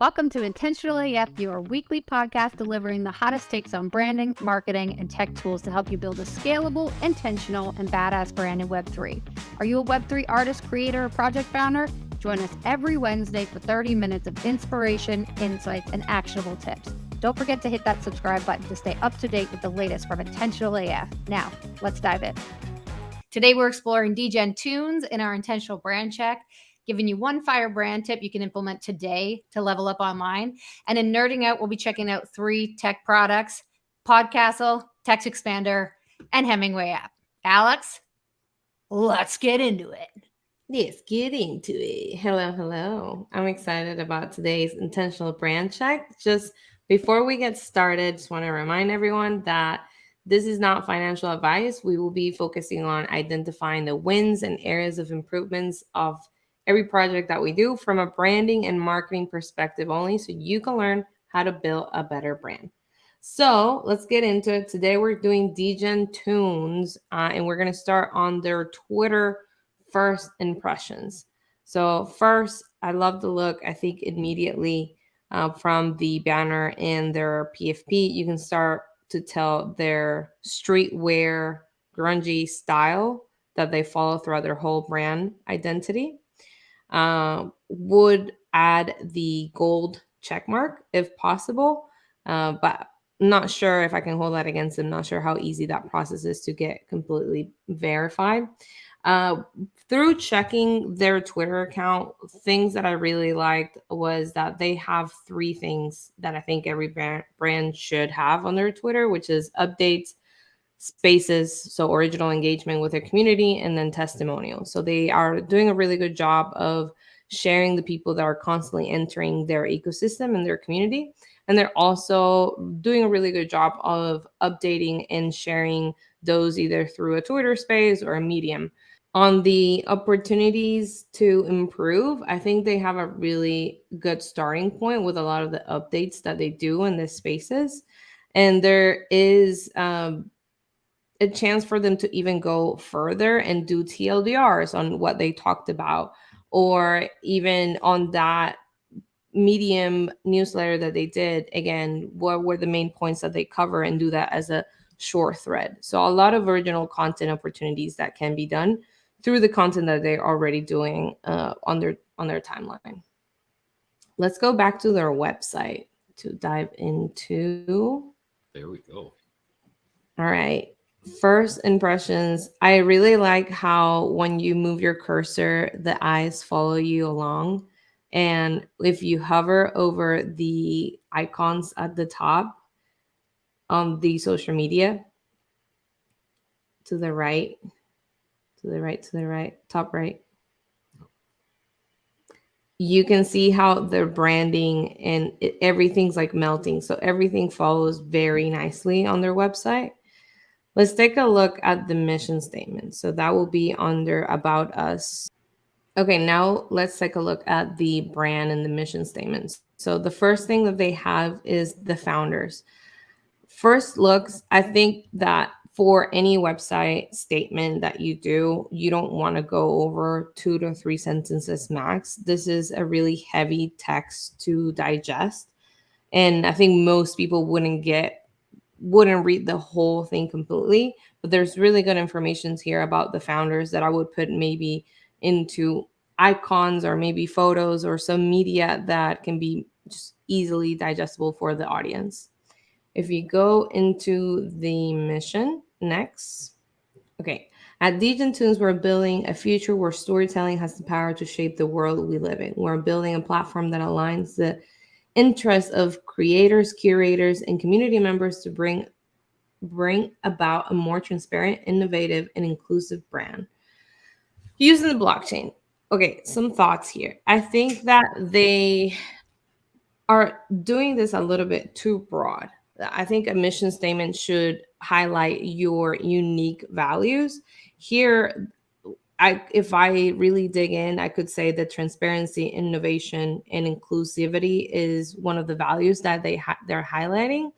Welcome to Intentional AF, your weekly podcast delivering the hottest takes on branding, marketing, and tech tools to help you build a scalable, intentional, and badass brand in Web3. Are you a Web3 artist, creator, or project founder? Join us every Wednesday for 30 minutes of inspiration, insights, and actionable tips. Don't forget to hit that subscribe button to stay up to date with the latest from Intentional AF. Now, let's dive in. Today, we're exploring Degen Toonz in our Intentional Brand Check, giving you one fire brand tip you can implement today to level up online. And in Nerding Out, we'll be checking out 3 tech products: PodCastle, Text Expander, and Hemingwayapp. Alex, let's get into it. Let's get into it. Hello. I'm excited about today's Intentional Brand Check. Just before we get started, just want to remind everyone that this is not financial advice. We will be focusing on identifying the wins and areas of improvements of every project that we do from a branding and marketing perspective only, so you can learn how to build a better brand. So let's get into it. Today we're doing Degen Toonz, and we're going to start on their Twitter first impressions. So first, I love the look. I think immediately from the banner and their PFP, you can start to tell their streetwear, grungy style that they follow throughout their whole brand identity. Would add the gold check mark if possible, but not sure if I can hold that against them. Not sure how easy that process is to get completely verified. Through checking their Twitter account, things that I really liked was that they have 3 things that I think every brand should have on their Twitter, which is updates, spaces, so original engagement with their community, and then testimonials. So they are doing a really good job of sharing the people that are constantly entering their ecosystem and their community. And they're also doing a really good job of updating and sharing those either through a Twitter space or a Medium. On the opportunities to improve, I think they have a really good starting point with a lot of the updates that they do in the spaces. And there is a chance for them to even go further and do TLDRs on what they talked about, or even on that Medium newsletter that they did, again, what were the main points that they cover, and do that as a short thread. So a lot of original content opportunities that can be done through the content that they're already doing on their timeline. Let's go back to their website to dive into. There we go. All right. First impressions. I really like how when you move your cursor, the eyes follow you along. And if you hover over the icons at the top on the social media, to the right, top right, you can see how the branding and everything's like melting. So everything follows very nicely on their website. Let's take a look at the mission statement. So that will be under About Us. Okay, now let's take a look at the brand and the mission statements. So the first thing that they have is the founders. First looks, I think that for any website statement that you do, you don't want to go over 2 to 3 sentences max. This is a really heavy text to digest. And I think most people wouldn't read the whole thing completely, but there's really good information here about the founders that I would put maybe into icons or maybe photos or some media that can be just easily digestible for the audience. If you go into the mission next, okay. At Degen Toonz, we're building a future where storytelling has the power to shape the world we live in. We're building a platform that aligns the interests of creators, curators, and community members to bring about a more transparent, innovative, and inclusive brand using the blockchain. Okay, some thoughts here. I think that they are doing this a little bit too broad. I think a mission statement should highlight your unique values. Here, if I really dig in, I could say that transparency, innovation, and inclusivity is one of the values that they're highlighting.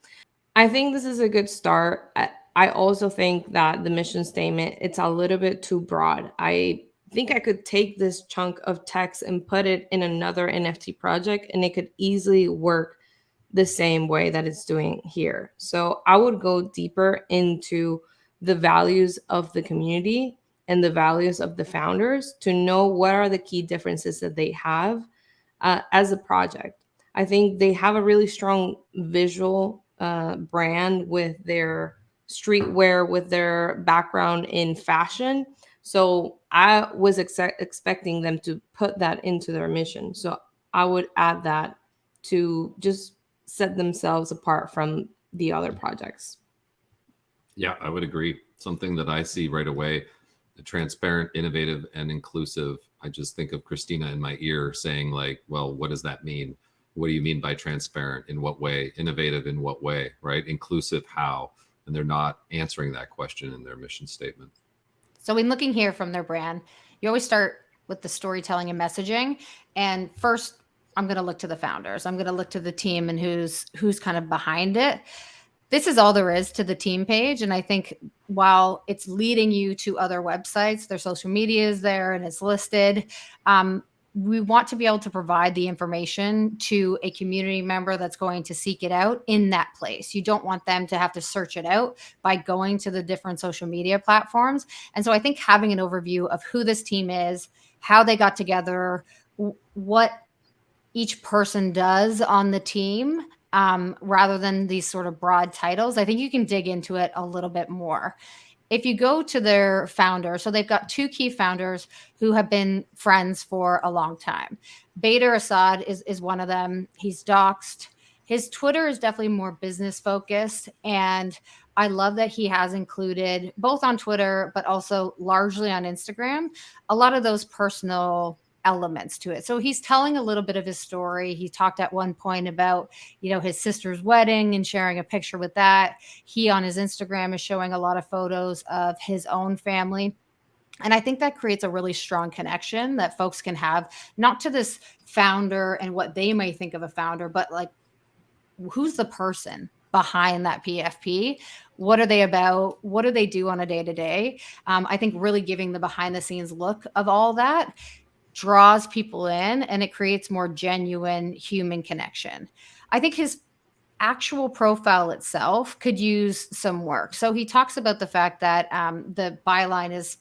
I think this is a good start. I also think that the mission statement, it's a little bit too broad. I think I could take this chunk of text and put it in another NFT project, and it could easily work the same way that it's doing here. So I would go deeper into the values of the community and the values of the founders to know what are the key differences that they have as a project. I think they have a really strong visual brand with their streetwear, with their background in fashion. So I was expecting them to put that into their mission. So I would add that to just set themselves apart from the other projects. Yeah, I would agree. Something that I see right away, transparent, innovative, and inclusive. I just think of Kristina in my ear saying like, well, what does that mean? What do you mean by transparent? In what way? Innovative in what way? Right? Inclusive how? And they're not answering that question in their mission statement. So in looking here from their brand, you always start with the storytelling and messaging. And first, I'm going to look to the founders. I'm going to look to the team and who's kind of behind it. This is all there is to the team page. And I think while it's leading you to other websites, their social media is there and it's listed. We want to be able to provide the information to a community member that's going to seek it out in that place. You don't want them to have to search it out by going to the different social media platforms. And so I think having an overview of who this team is, how they got together, what each person does on the team, rather than these sort of broad titles, I think you can dig into it a little bit more. If you go to their founder, so they've got two key founders who have been friends for a long time. Bader Assad is one of them. He's doxxed. His Twitter is definitely more business focused. And I love that he has included both on Twitter, but also largely on Instagram, a lot of those personal elements to it. So he's telling a little bit of his story. He talked at one point about, his sister's wedding and sharing a picture with that. He on his Instagram is showing a lot of photos of his own family. And I think that creates a really strong connection that folks can have, not to this founder and what they may think of a founder, but like, who's the person behind that PFP? What are they about? What do they do on a day-to-day? I think really giving the behind the scenes look of all that draws people in, and it creates more genuine human connection. I think his actual profile itself could use some work. So he talks about the fact that the byline is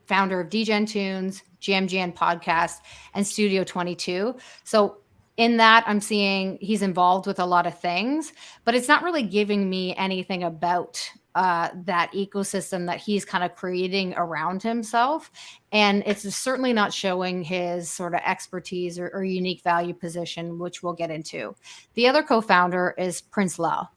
founder of Degen Toonz, GMGN podcast, and Studio 22. So in that, I'm seeing he's involved with a lot of things, but it's not really giving me anything about that ecosystem that he's kind of creating around himself. And it's certainly not showing his sort of expertise or unique value position, which we'll get into. The other co-founder is Prince Lau.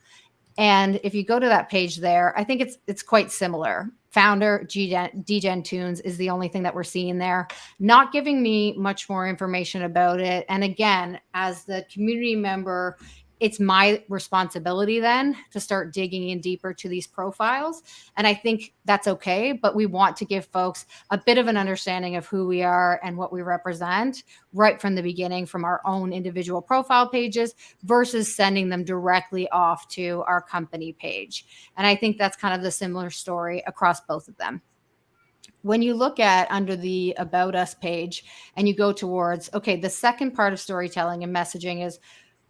And if you go to that page there, I think it's quite similar. Founder Degen Toonz is the only thing that we're seeing there, not giving me much more information about it. And again, as the community member, it's my responsibility then to start digging in deeper to these profiles. And I think that's okay, but we want to give folks a bit of an understanding of who we are and what we represent right from the beginning, from our own individual profile pages versus sending them directly off to our company page. And I think that's kind of the similar story across both of them. When you look at under the About Us page and you go towards, okay, the second part of storytelling and messaging is,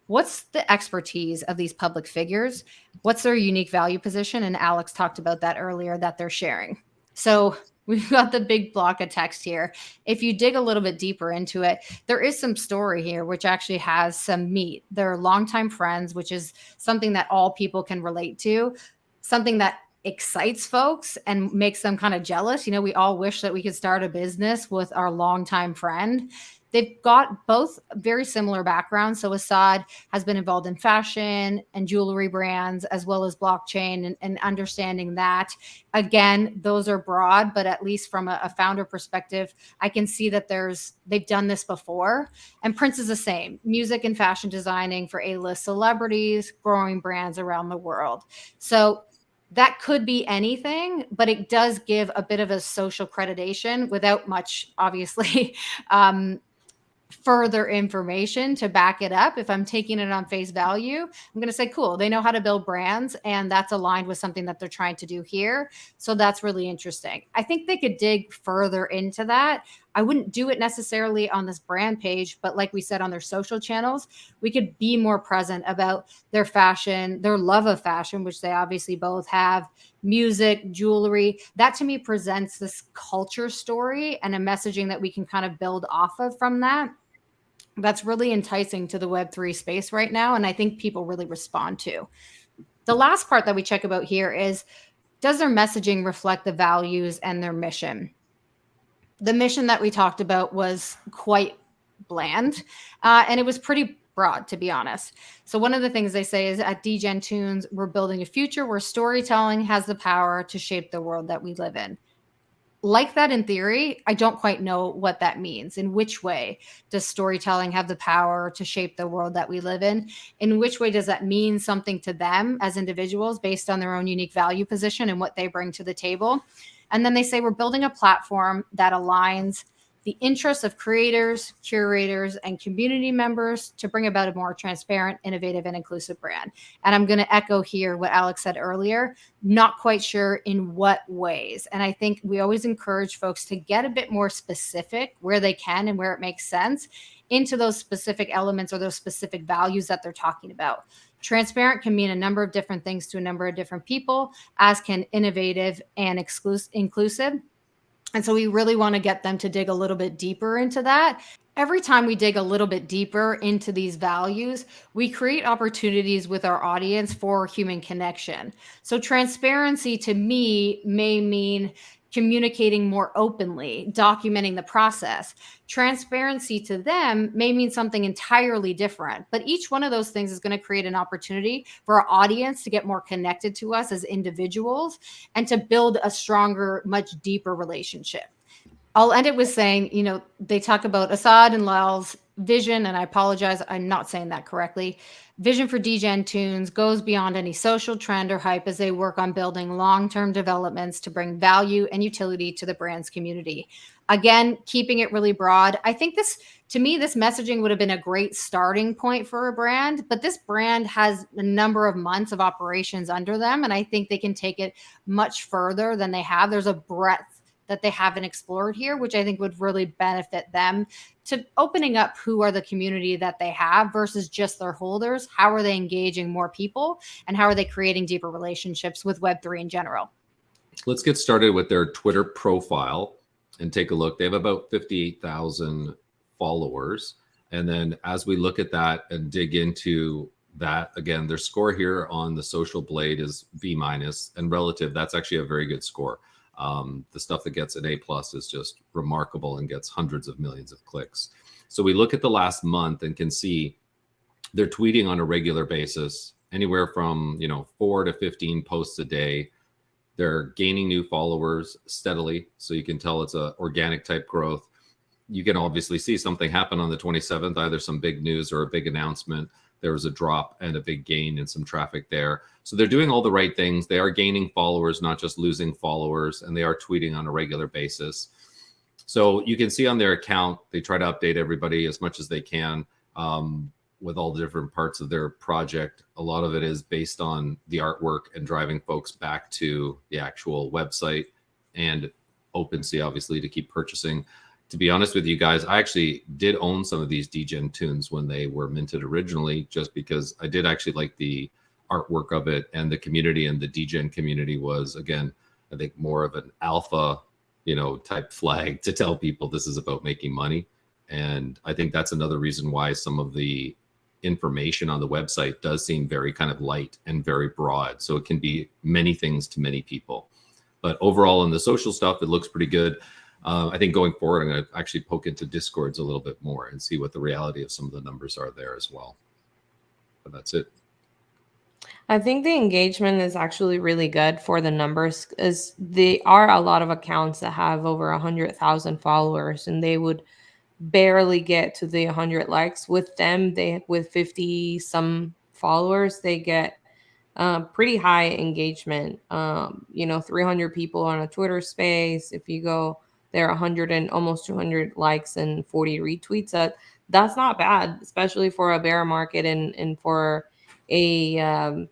what's the expertise of these public figures? What's their unique value position? And Alex talked about that earlier, that they're sharing. So we've got the big block of text here. If you dig a little bit deeper into it, there is some story here, which actually has some meat. They're longtime friends, which is something that all people can relate to, something that excites folks and makes them kind of jealous. We all wish that we could start a business with our longtime friend. They've got both very similar backgrounds. So Assad has been involved in fashion and jewelry brands, as well as blockchain and understanding that. Again, those are broad, but at least from a founder perspective, I can see that they've done this before. And Prince is the same. Music and fashion designing for A-list celebrities, growing brands around the world. So that could be anything, but it does give a bit of a social accreditation without much, obviously, further information to back it up. If I'm taking it on face value, I'm going to say, cool, they know how to build brands, and that's aligned with something that they're trying to do here. So that's really interesting. I think they could dig further into that. I wouldn't do it necessarily on this brand page, but like we said, on their social channels, we could be more present about their fashion, their love of fashion, which they obviously both have, music, jewelry. That to me presents this culture story and a messaging that we can kind of build off of from that. That's really enticing to the Web3 space right now, and I think people really respond to. The last part that we check about here is, does their messaging reflect the values and their mission? The mission that we talked about was quite bland, and it was pretty broad, to be honest. So one of the things they say is, at Degen Toonz, we're building a future where storytelling has the power to shape the world that we live in. Like that in theory, I don't quite know what that means. In which way does storytelling have the power to shape the world that we live in? In which way does that mean something to them as individuals based on their own unique value position and what they bring to the table? And then they say, we're building a platform that aligns the interests of creators, curators, and community members to bring about a more transparent, innovative, and inclusive brand. And I'm going to echo here what Alex said earlier, not quite sure in what ways. And I think we always encourage folks to get a bit more specific where they can and where it makes sense into those specific elements or those specific values that they're talking about. Transparent can mean a number of different things to a number of different people, as can innovative and inclusive. And so we really want to get them to dig a little bit deeper into that. Every time we dig a little bit deeper into these values, we create opportunities with our audience for human connection. So transparency to me may mean communicating more openly, documenting the process. Transparency to them may mean something entirely different, but each one of those things is going to create an opportunity for our audience to get more connected to us as individuals and to build a stronger, much deeper relationship. I'll end it with saying, they talk about Assad and Lal's vision, and I apologize, I'm not saying that correctly. Vision for Degen Toonz goes beyond any social trend or hype as they work on building long-term developments to bring value and utility to the brand's community. Again, keeping it really broad. I think this messaging would have been a great starting point for a brand, but this brand has a number of months of operations under them, and I think they can take it much further than they have. There's a breadth that they haven't explored here, which I think would really benefit them to opening up who are the community that they have versus just their holders. How are they engaging more people, and how are they creating deeper relationships with Web3 in general? Let's get started with their Twitter profile and take a look. They have about 58,000 followers. And then as we look at that and dig into that, again, their score here on the Social Blade is B-, and relative, that's actually a very good score. The stuff that gets an A+ is just remarkable and gets hundreds of millions of clicks. So we look at the last month and can see they're tweeting on a regular basis, anywhere from 4 to 15 posts a day. They're gaining new followers steadily, so you can tell it's a organic type growth. You can obviously see something happen on the 27th, either some big news or a big announcement. There was a drop and a big gain in some traffic there. So they're doing all the right things. They are gaining followers, not just losing followers, and they are tweeting on a regular basis. So you can see on their account, they try to update everybody as much as they can with all the different parts of their project. A lot of it is based on the artwork and driving folks back to the actual website, and OpenSea, obviously, to keep purchasing. To be honest with you guys, I actually did own some of these Degen Toonz when they were minted originally, just because I did actually like the artwork of it, and the community, and the Degen community was, again, I think more of an alpha, type flag to tell people this is about making money. And I think that's another reason why some of the information on the website does seem very kind of light and very broad. So it can be many things to many people. But overall, in the social stuff, it looks pretty good. I think going forward, I'm going to actually poke into Discords a little bit more and see what the reality of some of the numbers are there as well. But that's it. I think the engagement is actually really good for the numbers, as there are a lot of accounts that have over 100,000 followers, and they would barely get to the 100 likes. With them, with 50 some followers, they get pretty high engagement. 300 people on a Twitter space. If you go there, 100 and almost 200 likes and 40 retweets. that's not bad, especially for a bear market and for a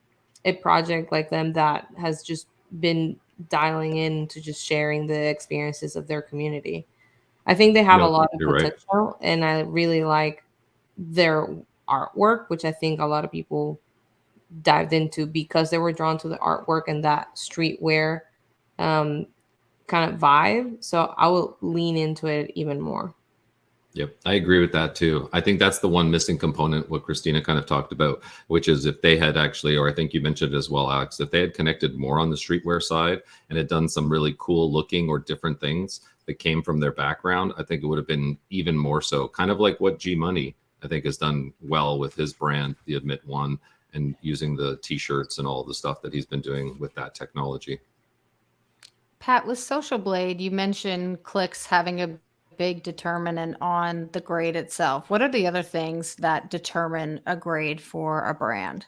project like them that has just been dialing in to just sharing the experiences of their community. I think they have a No, lot of you're right. potential, and I really like their artwork, which I think a lot of people dived into because they were drawn to the artwork and that streetwear um, kind of vibe. So I will lean into it even more. Yep, I agree with that too. I think that's the one missing component, what Kristina kind of talked about, which is if they had actually, or I think you mentioned it as well, Alex, if they had connected more on the streetwear side and had done some really cool looking or different things that came from their background, I think it would have been even more so. Kind of like what G Money, I think, has done well with his brand, the Admit One, and using the t-shirts and all the stuff that he's been doing with that technology. Pat, with Social Blade, you mentioned clicks having a big determinant on the grade itself. What are the other things that determine a grade for a brand?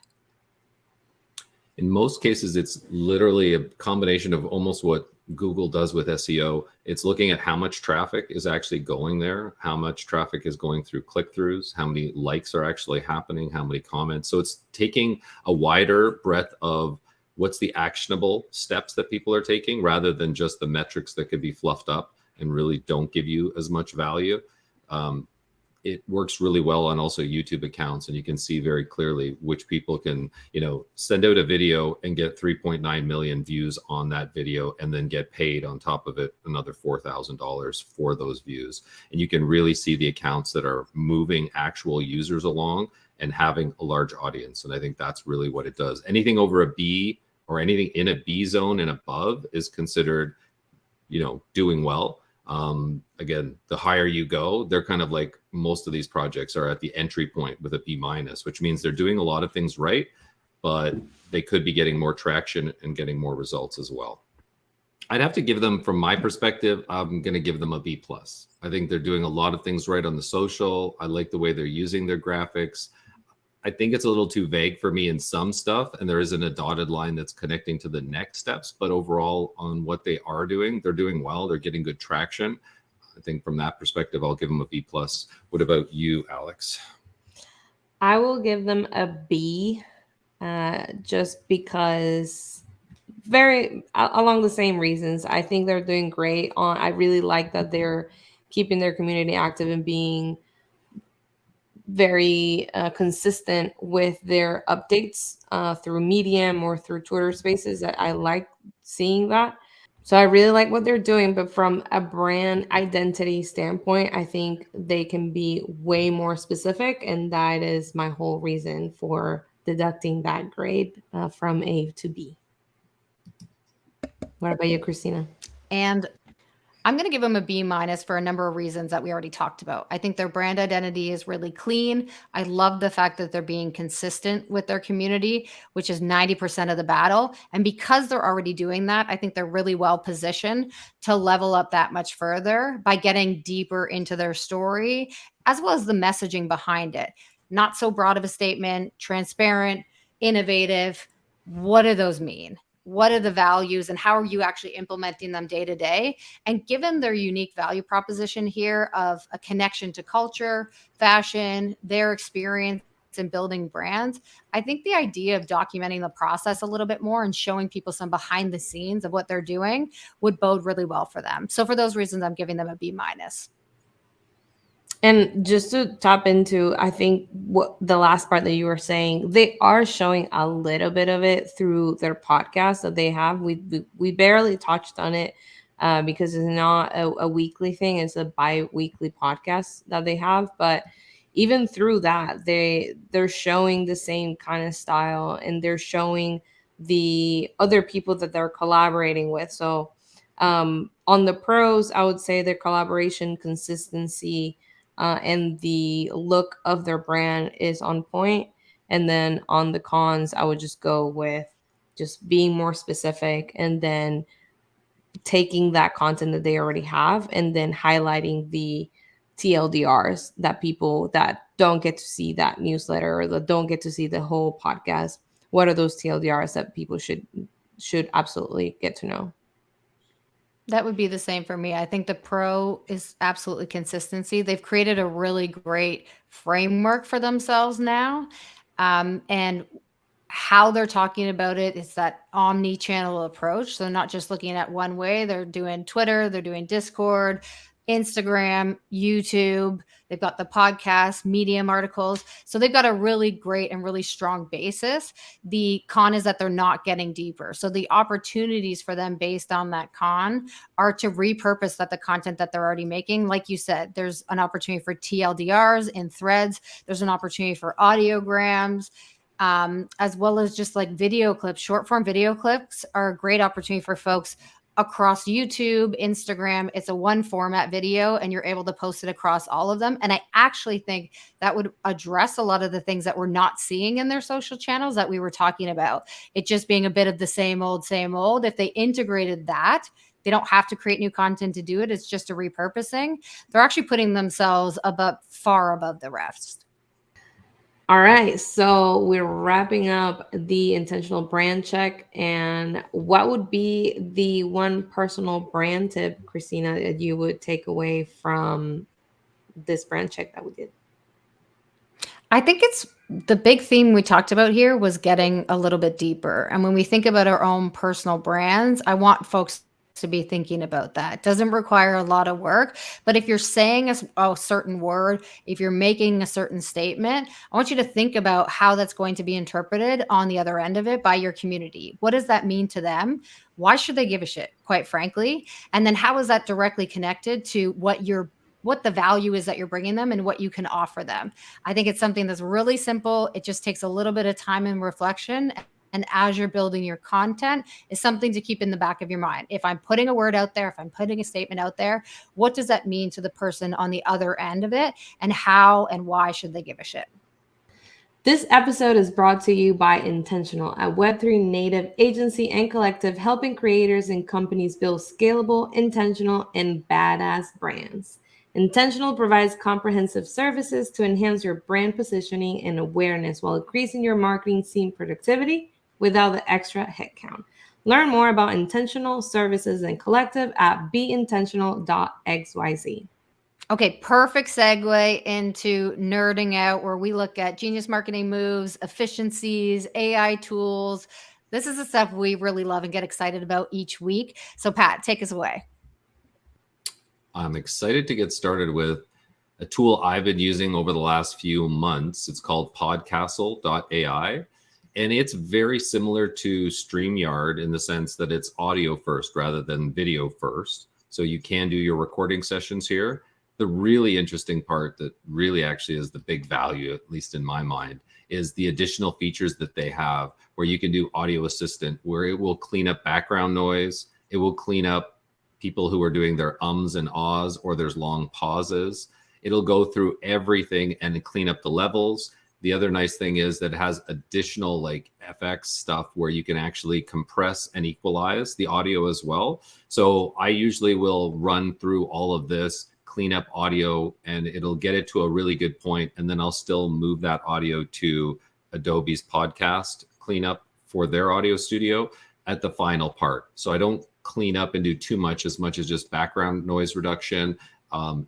In most cases, it's literally a combination of almost what Google does with SEO. It's looking at how much traffic is actually going there, how much traffic is going through click-throughs, how many likes are actually happening, how many comments. So it's taking a wider breadth of what's the actionable steps that people are taking rather than just the metrics that could be fluffed up and really don't give you as much value. It works really well on also YouTube accounts, and you can see very clearly which people can, send out a video and get 3.9 million views on that video and then get paid on top of it another $4,000 for those views. And you can really see the accounts that are moving actual users along and having a large audience. And I think that's really what it does. Anything over a B or anything in a B zone and above is considered, doing well. Again, the higher you go, they're kind of like most of these projects are at the entry point with a B minus, which means they're doing a lot of things right, but they could be getting more traction and getting more results as well. I'd have to give them, from my perspective, I'm going to give them a B plus. I think they're doing a lot of things right on the social. I like the way they're using their graphics. I think it's a little too vague for me in some stuff, and there isn't a dotted line that's connecting to the next steps. But overall, on what they are doing, they're doing well. They're getting good traction. I think from that perspective, I'll give them a B plus. What about you, Alex? I will give them a B, just because along the same reasons. I think they're doing great. I really like that they're keeping their community active and being very consistent with their updates through Medium or through Twitter Spaces. I like seeing that. So I really like what they're doing, but from a brand identity standpoint, I think they can be way more specific, and that is my whole reason for deducting that grade from A to B. What about you, Kristina? And I'm going to give them a B minus for a number of reasons that we already talked about. I think their brand identity is really clean. I love the fact that they're being consistent with their community, which is 90% of the battle. And because they're already doing that, I think they're really well positioned to level up that much further by getting deeper into their story, as well as the messaging behind it. Not so broad of a statement, transparent, innovative. What do those mean? What are the values and how are you actually implementing them day to day? And given their unique value proposition here of a connection to culture, fashion, their experience in building brands, I think the idea of documenting the process a little bit more and showing people some behind the scenes of what they're doing would bode really well for them. So for those reasons, I'm giving them a B minus. And just to tap into, I think what the last part that you were saying, they are showing a little bit of it through their podcast that they have. We barely touched on it because it's not a weekly thing; it's a bi-weekly podcast that they have. But even through that, they're showing the same kind of style, and they're showing the other people that they're collaborating with. So on the pros, I would say their collaboration consistency and the look of their brand is on point. And then on the cons, I would just go with just being more specific and then taking that content that they already have and then highlighting the TLDRs that people that don't get to see that newsletter or that don't get to see the whole podcast. What are those TLDRs that people should absolutely get to know? That would be the same for me. I think the pro is absolutely consistency. They've created a really great framework for themselves now. And how they're talking about it is that omni-channel approach. So not just looking at one way, they're doing Twitter, they're doing Discord, Instagram, YouTube, they've got the podcast, Medium articles. So they've got a really great and really strong basis. The con is that they're not getting deeper. So the opportunities for them based on that con are to repurpose the content that they're already making. Like you said, there's an opportunity for TLDRs in threads. There's an opportunity for audiograms, as well as just like video clips. Short form video clips are a great opportunity for folks across YouTube, Instagram. It's a one format video and you're able to post it across all of them. And I actually think that would address a lot of the things that we're not seeing in their social channels that we were talking about. It just being a bit of the same old, same old. If they integrated that, they don't have to create new content to do it. It's just a repurposing. They're actually putting themselves far above the rest. All right, so we're wrapping up the intentional brand check. And what would be the one personal brand tip, Kristina, that you would take away from this brand check that we did? I think it's the big theme we talked about here was getting a little bit deeper. And when we think about our own personal brands, I want folks to be thinking about that. It doesn't require a lot of work, but if you're saying a certain word, if you're making a certain statement, I want you to think about how that's going to be interpreted on the other end of it by your community. What does that mean to them? Why should they give a shit, quite frankly? And then how is that directly connected to what the value is that you're bringing them and what you can offer them? I think it's something that's really simple. It just takes a little bit of time and reflection. And as you're building your content, is something to keep in the back of your mind. If I'm putting a word out there, if I'm putting a statement out there, what does that mean to the person on the other end of it? And how and why should they give a shit? This episode is brought to you by Intentional, a Web3 native agency and collective helping creators and companies build scalable, intentional, and badass brands. Intentional provides comprehensive services to enhance your brand positioning and awareness while increasing your marketing team productivity without the extra headcount. Learn more about Intentional services and collective at beintentional.xyz. Okay, perfect segue into nerding out, where we look at genius marketing moves, efficiencies, AI tools. This is the stuff we really love and get excited about each week. So Pat, take us away. I'm excited to get started with a tool I've been using over the last few months. It's called PodCastle.ai. And it's very similar to StreamYard in the sense that it's audio first rather than video first. So you can do your recording sessions here. The really interesting part that really actually is the big value, at least in my mind, is the additional features that they have where you can do audio assistant, where it will clean up background noise. It will clean up people who are doing their ums and ahs or there's long pauses. It'll go through everything and clean up the levels. The other nice thing is that it has additional like FX stuff where you can actually compress and equalize the audio as well. So I usually will run through all of this, clean up audio, and it'll get it to a really good point. And then I'll still move that audio to Adobe's podcast cleanup for their audio studio at the final part. So I don't clean up and do too much as just background noise reduction,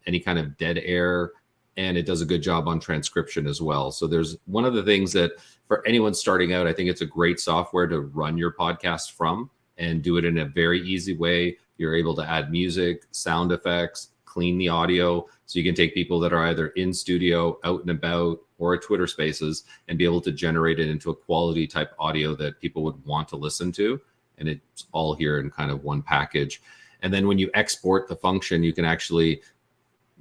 any kind of dead air. And it does a good job on transcription as well. So there's one of the things that for anyone starting out, I think it's a great software to run your podcast from and do it in a very easy way. You're able to add music, sound effects, clean the audio. So you can take people that are either in studio, out and about, or at Twitter Spaces and be able to generate it into a quality type audio that people would want to listen to. And it's all here in kind of one package. And then when you export the function, you can actually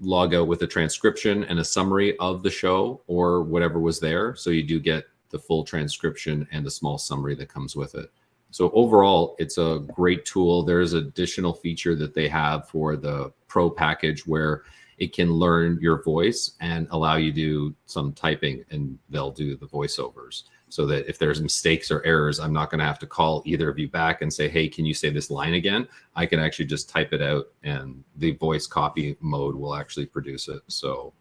log out with a transcription and a summary of the show or whatever was there. So you do get the full transcription and a small summary that comes with it. So overall, it's a great tool. There's an additional feature that they have for the Pro package where it can learn your voice and allow you to do some typing, and they'll do the voiceovers. So that if there's mistakes or errors, I'm not going to have to call either of you back and say, hey, can you say this line again? I can actually just type it out and the voice copy mode will actually produce it. So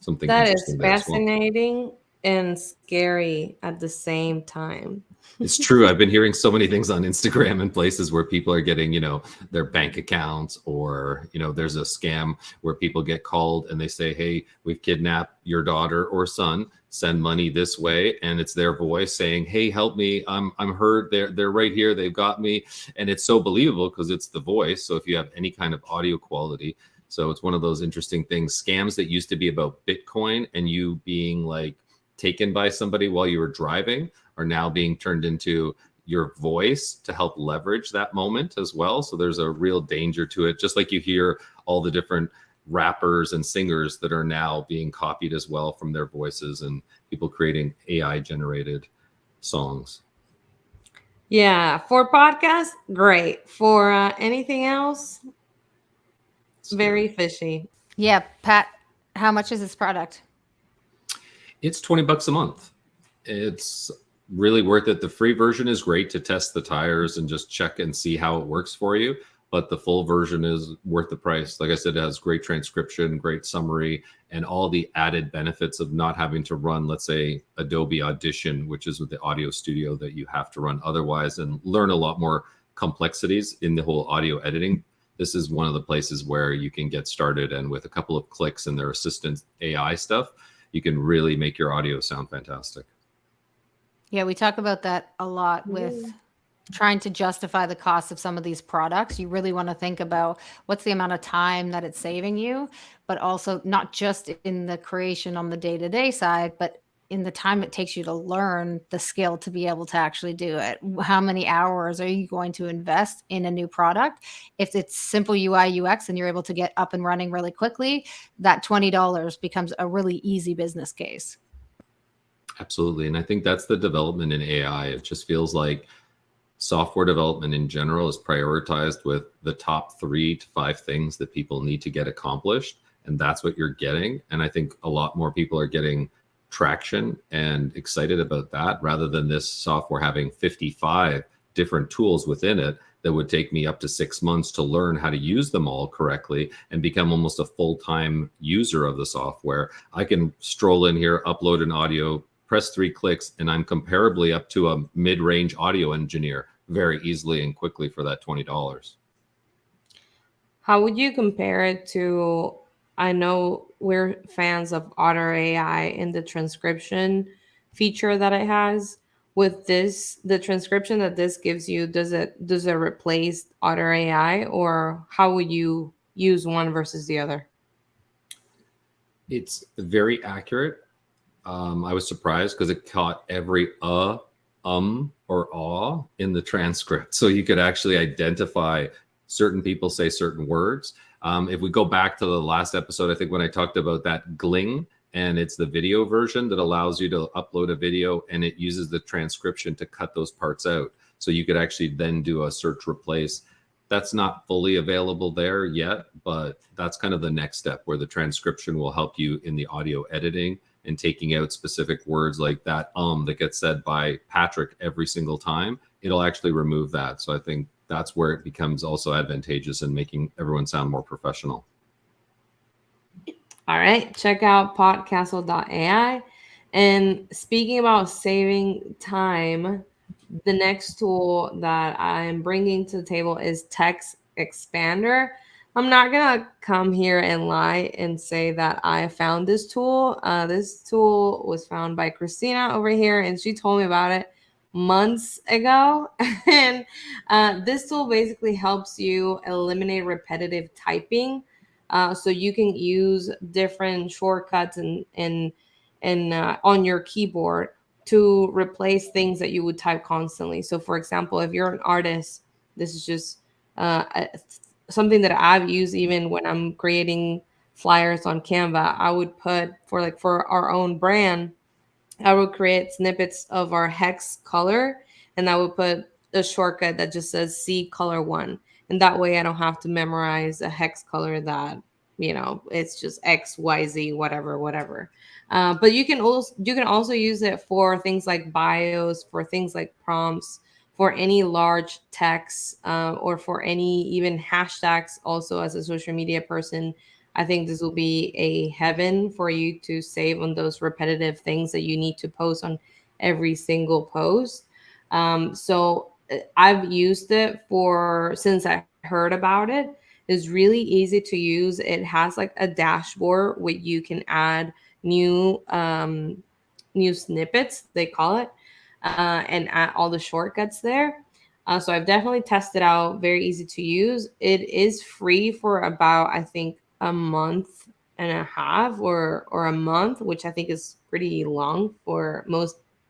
something that is fascinating and scary at the same time. It's true. I've been hearing so many things on Instagram and places where people are getting, their bank accounts, or, there's a scam where people get called and they say, hey, we've kidnapped your daughter or son, send money this way. And it's their voice saying, hey, help me. I'm hurt. They're right here. They've got me. And it's so believable because it's the voice. So if you have any kind of audio quality, so it's one of those interesting things. Scams that used to be about Bitcoin and you being like taken by somebody while you were driving are now being turned into your voice to help leverage that moment as well. So there's a real danger to it. Just like you hear all the different rappers and singers that are now being copied as well from their voices, and people creating AI generated songs. Yeah, for podcasts, great. For anything else, very fishy. Yeah, Pat, how much is this product? It's $20 a month. It's really worth it. The free version is great to test the tires and just check and see how it works for you. But the full version is worth the price. Like I said, it has great transcription, great summary, and all the added benefits of not having to run, let's say, Adobe Audition, which is with the audio studio that you have to run otherwise, and learn a lot more complexities in the whole audio editing. This is one of the places where you can get started, and with a couple of clicks and their assistant AI stuff, you can really make your audio sound fantastic. Yeah, we talk about that a lot with trying to justify the cost of some of these products. You really want to think about what's the amount of time that it's saving you, but also not just in the creation on the day-to-day side, but in the time it takes you to learn the skill to be able to actually do it. How many hours are you going to invest in a new product? If it's simple UI UX and you're able to get up and running really quickly, that $20 becomes a really easy business case. Absolutely. And I think that's the development in AI. It just feels like software development in general is prioritized with the top 3 to 5 things that people need to get accomplished. And that's what you're getting. And I think a lot more people are getting traction and excited about that, rather than this software having 55 different tools within it that would take me up to 6 months to learn how to use them all correctly and become almost a full-time user of the software. I can stroll in here, upload an audio, press 3 clicks, and I'm comparably up to a mid-range audio engineer very easily and quickly for that $20. How would you compare it to, I know we're fans of Otter AI and the transcription feature that it has. With this, the transcription that this gives you, does it replace Otter AI, or how would you use one versus the other? It's very accurate. I was surprised because it caught every or ah in the transcript. So you could actually identify certain people say certain words. If we go back to the last episode, I think when I talked about that gling, and it's the video version that allows you to upload a video and it uses the transcription to cut those parts out. So you could actually then do a search replace. That's not fully available there yet, but that's kind of the next step where the transcription will help you in the audio editing and taking out specific words like that that gets said by Patrick every single time. It'll actually remove that. So I think that's where it becomes also advantageous in making everyone sound more professional. All right, check out PodCastle.ai. And speaking about saving time, the next tool that I'm bringing to the table is Text Expander. I'm not going to come here and lie and say that I found this tool. This tool was found by Kristina over here, and she told me about it months ago. And this tool basically helps you eliminate repetitive typing. So you can use different shortcuts and on your keyboard to replace things that you would type constantly. So for example, if you're an artist, this is just something that I've used even when I'm creating flyers on Canva. I would put for our own brand, I would create snippets of our hex color, and I would put a shortcut that just says C color 1. And that way I don't have to memorize a hex color that, it's just X, Y, Z, whatever. But you can also use it for things like bios, for things like prompts, for any large text, or for any even hashtags. Also, as a social media person, I think this will be a heaven for you to save on those repetitive things that you need to post on every single post. So I've used it since I heard about it. It's really easy to use. It has like a dashboard where you can add new new snippets, they call it, and add all the shortcuts there. So I've definitely tested out. Very easy to use. It is free for about, I think, a month and a half or a month, which I think is pretty long. For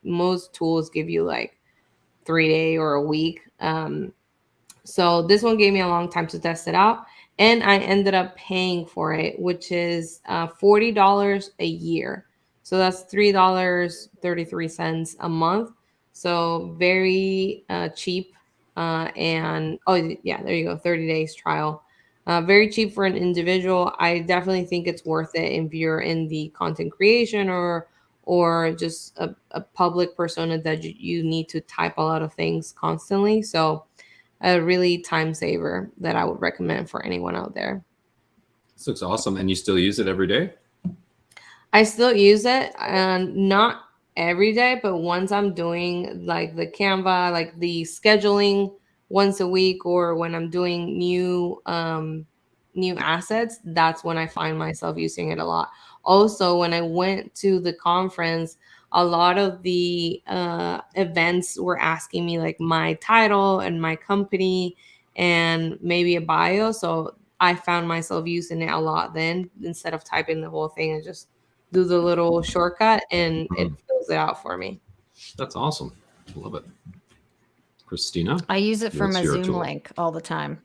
most tools give you like 3 day or a week. So this one gave me a long time to test it out, and I ended up paying for it, which is $40 a year. So that's $3.33 a month. So very cheap. And oh yeah, there you go, 30 days trial. Very cheap for an individual. I definitely think it's worth it if you're in the content creation or just a public persona that you need to type a lot of things constantly. So a really time saver that I would recommend for anyone out there. This looks awesome. And you still use it every day? I still use it, and not every day, but once I'm doing like the Canva, like the scheduling once a week, or when I'm doing new assets, that's when I find myself using it a lot. Also, when I went to the conference, a lot of the events were asking me like my title and my company and maybe a bio. So I found myself using it a lot then, instead of typing the whole thing, and just do the little shortcut and it fills it out for me. That's awesome. Love it. Kristina? I use it for What's my your Zoom tool? link all the time.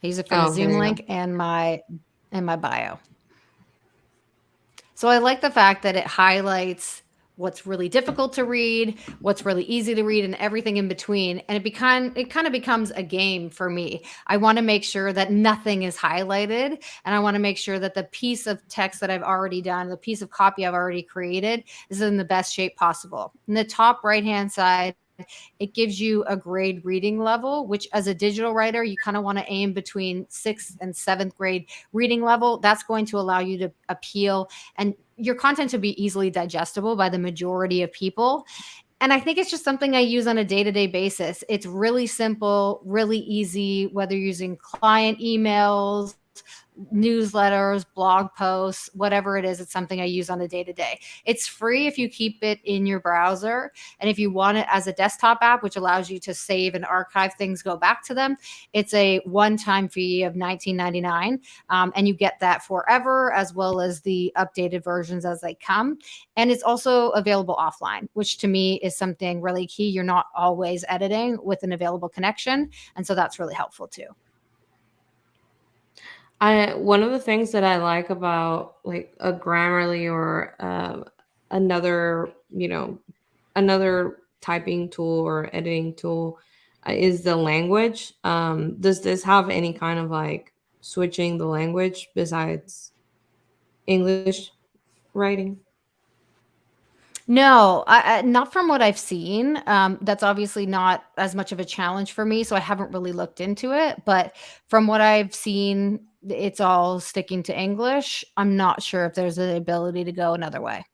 I use it for the Zoom link and my bio. So I like the fact that it highlights what's really difficult to read, what's really easy to read, and everything in between. And it kind of becomes a game for me. I want to make sure that nothing is highlighted, and I want to make sure that the piece of text that I've already done, the piece of copy I've already created, is in the best shape possible. In the top right-hand side, it gives you a grade reading level, which as a digital writer, you kind of want to aim between 6th and 7th grade reading level. That's going to allow you to appeal and your content to be easily digestible by the majority of people. And I think it's just something I use on a day-to-day basis. It's really simple, really easy, whether you're using client emails, newsletters, blog posts, whatever it is, it's something I use on a day-to-day. It's free if you keep it in your browser. And if you want it as a desktop app, which allows you to save and archive things, go back to them, it's a one-time fee of $19.99. And you get that forever, as well as the updated versions as they come. And it's also available offline, which to me is something really key. You're not always editing with an available connection. And so that's really helpful too. One of the things that I like about like a Grammarly or another, another typing tool or editing tool is the language. Does this have any kind of like switching the language besides English writing? No, not from what I've seen. That's obviously not as much of a challenge for me, so I haven't really looked into it. But from what I've seen, it's all sticking to English. I'm not sure if there's an ability to go another way.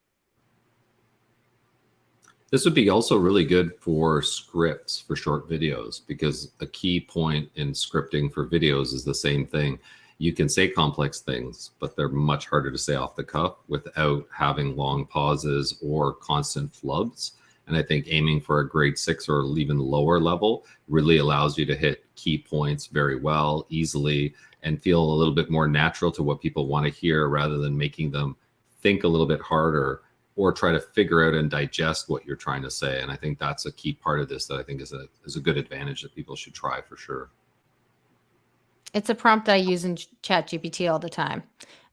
This would be also really good for scripts for short videos, because a key point in scripting for videos is the same thing. You can say complex things, but they're much harder to say off the cuff without having long pauses or constant flubs. And I think aiming for a grade 6 or even lower level really allows you to hit key points very well, easily, and feel a little bit more natural to what people want to hear, rather than making them think a little bit harder or try to figure out and digest what you're trying to say. And I think that's a key part of this that I think is a good advantage that people should try for sure. It's a prompt I use in ChatGPT all the time.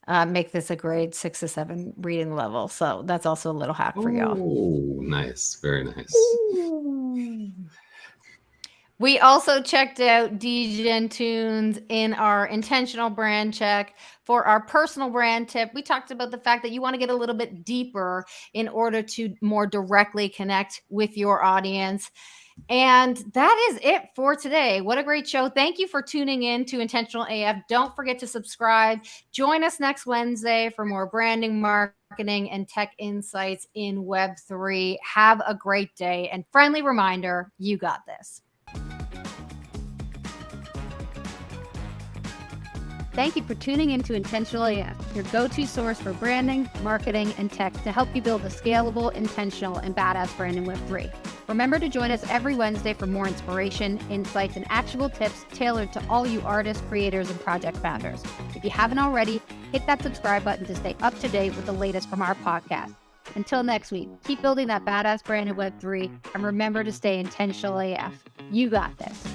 Make this a grade 6 or 7 reading level. So that's also a little hack for y'all. Oh, nice. Very nice. We also checked out Degen Toonz in our intentional brand check. For our personal brand tip, we talked about the fact that you want to get a little bit deeper in order to more directly connect with your audience. And that is it for today. What a great show. Thank you for tuning in to Intentional AF. Don't forget to subscribe. Join us next Wednesday for more branding, marketing, and tech insights in Web3. Have a great day. And friendly reminder, you got this. Thank you for tuning into Intentional AF, your go-to source for branding, marketing, and tech to help you build a scalable, intentional, and badass brand in Web3. Remember to join us every Wednesday for more inspiration, insights, and actionable tips tailored to all you artists, creators, and project founders. If you haven't already, hit that subscribe button to stay up to date with the latest from our podcast. Until next week, keep building that badass brand in Web3, and remember to stay intentional AF. You got this.